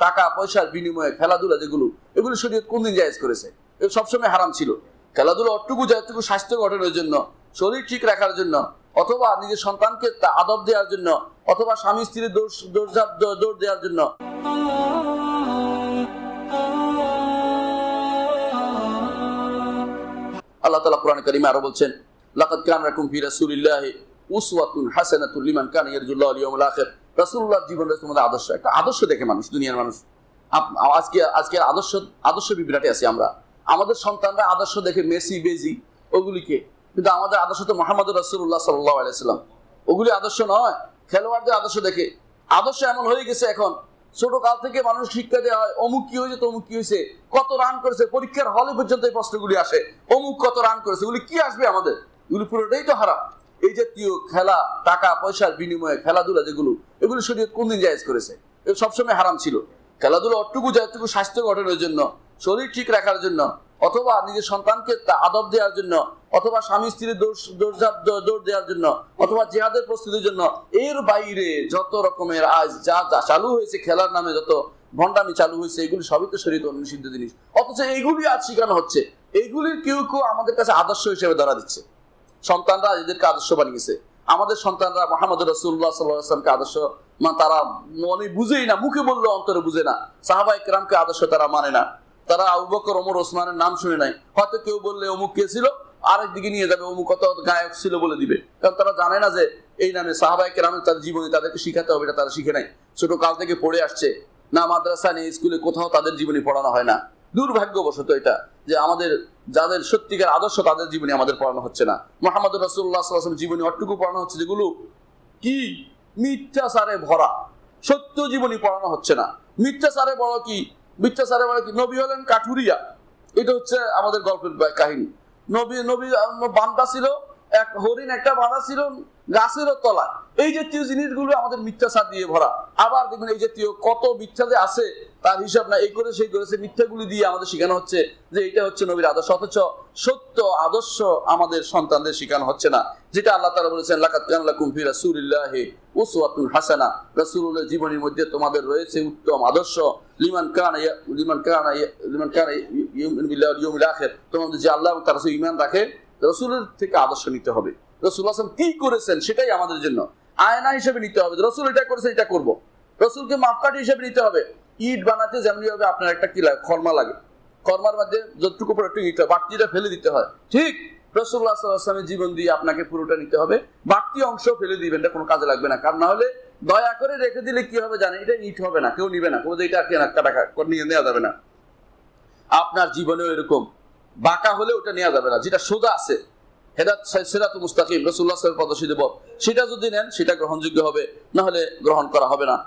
টাকা পয়সার বিনিময়ে খেলাধুলা যেগুলো, এগুলো শরীয়ত কোনদিন জায়েজ করেছে? এগুলো সবসময় হারাম ছিল। খেলাধুলা অটুকু যতটুকু স্বাস্থ্য গঠনের জন্য, শরীর ঠিক রাখার জন্য, অথবা নিজের সন্তানকে আদব দেওয়ার জন্য, অথবা স্বামী স্ত্রীর দৌড় দেওয়ার জন্য। আল্লাহ তাআলা কোরআনে কারিমে আরো বলছেন, লাকাদ কানা লাকুম ফি রাসূলিল্লাহি উসওয়াতুন হাসানাতুন লিমান কানা ইয়ারজুল্লাহ ওয়াল ইয়াউমিল আখির। রাসূলুল্লাহর জীবনের তোমাদের আদর্শ, একটা আদর্শ দেখে মানুষ, দুনিয়ার মানুষ আজকে আদর্শ বিভ্রাটে আছি আমরা। আমাদের সন্তানরা আদর্শ দেখে মেসি বেজি ওগুলিকে, কিন্তু আমাদের আদর্শ তো মুহাম্মদুর রাসূলুল্লাহ সাল্লাল্লাহু আলাইহি ওয়াসাল্লাম। ওগুলি আদর্শ নয়, খেলোয়াড়দের আদর্শ দেখে। আদর্শ এমন হয়ে গেছে এখন, ছোট কাল থেকে মানুষ শিক্ষা দেওয়া হয়, অমুক কি হয়েছে তমুক কি হয়েছে, কত রান করেছে, পরীক্ষার হলে পর্যন্ত এই প্রশ্নগুলি আসে, অমুক কত রান করেছে। এগুলি কি আসবে আমাদের? এগুলি পুরোটাই তো হারাম। এই জাতীয় খেলা, টাকা পয়সার বিনিময়ে খেলাধুলা যেগুলো, এগুলো শরীয়ত কোনদিন জায়েজ করেছে? এগুলো সবসময় হারাম ছিল। খেলাধুলা অটুকু যতটুকু স্বাস্থ্য গঠনের জন্য, শরীর ঠিক রাখার জন্য, অথবা নিজের সন্তানকে আদব দেওয়ার জন্য, অথবা স্বামী স্ত্রীর দৌড় দেওয়ার জন্য, অথবা জিহাদের প্রস্তুতির জন্য, এর বাইরে যত রকমের আজ যা চালু হয়েছে, খেলার নামে যত ভণ্ডামি চালু হয়েছে, এগুলি সবই তো শরীয়ত নিষিদ্ধ জিনিস। অথচ এইগুলি আজ শেখানো হচ্ছে। এইগুলির কেউ কেউ আমাদের কাছে আদর্শ হিসেবে ধরা দিচ্ছে। সন্তানরা এদেরকে আদর্শ বানিয়েছে। আমাদের সন্তানরা মুহাম্মদ রাসূলুল্লাহ সাল্লাল্লাহু আলাইহি ওয়াসাল্লামকে আদর্শ তারা মনে বুঝেই না, মুখে বললেও অন্তরে বুঝে না। সাহাবায়ে কেরামকে আদর্শ তারা মানে না। তারা আবু বকর, ওমর, ওসমানের নাম শুনে নাই। হয়তো কেউ বললে অমুক কে ছিল, আরেক দিকে নিয়ে যাবে, অমুক কত গায়ক ছিল বলে দিবে। কারণ তারা জানে না যে এই নামে সাহাবায়ে কেরামের তার জীবনে তাদেরকে শিখাতে হবে, এটা তারা শিখে নাই। ছোট কাল থেকে পড়ে আসছে, না মাদ্রাসা নেই, স্কুলে কোথাও তাদের জীবনী পড়ানো হয় না। দুর্ভাগ্যবশত এটা যে আমাদের যাদের সত্যিকার আদর্শ তাদের জীবনী আমাদের পড়ানো হচ্ছে না। মুহাম্মদুর রাসূলুল্লাহ সাল্লাল্লাহু আলাইহি ওয়াসাল্লাম জীবনী অটুকু পড়ানো হচ্ছে যেগুলো কি মিথ্যাচারে ভরা। সত্য জীবনী পড়ানো হচ্ছে না। মিথ্যাচারে বড় কি নবী হলেন কাঠুরিয়া, এটা হচ্ছে আমাদের গল্পের কাহিনী। নবী বান্দা ছিল, এক হরিণ একটা বাঁধা ছিল গাছের তলায়। এই জাতীয় জিনিসগুলো আমাদের মিথ্যাচার দিয়ে ভরা। আবার দেখবেন এই জাতীয় কত মিথ্যা যে আছে তার হিসাব না, এই করে সেই করেছে, মিথ্যাগুলি দিয়ে আমাদের শেখানো হচ্ছে যে এটা হচ্ছে নবীর আদর্শ। অথচ সত্য আদর্শ আমাদের সন্তানদের শেখানো হচ্ছে না, যেটা আল্লাহ তাআলা বলেছেন, লাকাদ কানা লাকুম ফি রাসূলিল্লাহি উসওয়াতুন হাসানা। রাসূলুল্লাহর জীবনের মধ্যে তোমাদের রয়েছে উত্তম আদর্শ, লিমান কানা ইউমিনু বিল্লাহি ওয়াল ইয়াউমিল আখির। তোমাদের যে আল্লাহ এবং তার রাসূল ঈমান রাখে, রাসূলের থেকে আদর্শ নিতে হবে। রাসূলুল্লাহ সাল্লাল্লাহু আলাইহি ওয়াসাল্লাম কি করেছেন সেটাই আমাদের জন্য আয়না হিসেবে নিতে হবে। রাসূল এটা করেছেন, এটা করব। রাসূলকে মাপকাঠি হিসেবে নিতে হবে। ইট বানাতে যেমনি হবে আপনার একটা কি লাগে, খরমা লাগে। খরমার মধ্যে যতটুকু পরে একটু ইট, বাকিটা ফেলে দিতে হয়। ঠিক রাসূলুল্লাহ সাল্লাল্লাহু আলাইহি ওয়াসাল্লামের জীবন দিয়ে আপনাকে পুরোটা নিতে হবে, বাকি অংশ ফেলে দিবেন, এটা কোনো কাজে লাগবে না। কারণ না হলে দয়া করে রেখে দিলে কি হবে জানেন, এটা ইট হবে না, কেউ নিবে না, কেউ এটা কাটা নিয়ে নেওয়া যাবে না। আপনার জীবনেও এরকম বাঁকা হলে ওটা নেওয়া যাবে না। যেটা সোজা আছে, হেদাত সিরাতুল মুস্তাকিম, রাসূলুল্লাহ সাল্লাল্লাহু আলাইহি ওয়াসাল্লাম পথ, সেটা যদি নেন সেটা গ্রহণযোগ্য হবে, না হলে গ্রহণ করা হবে না।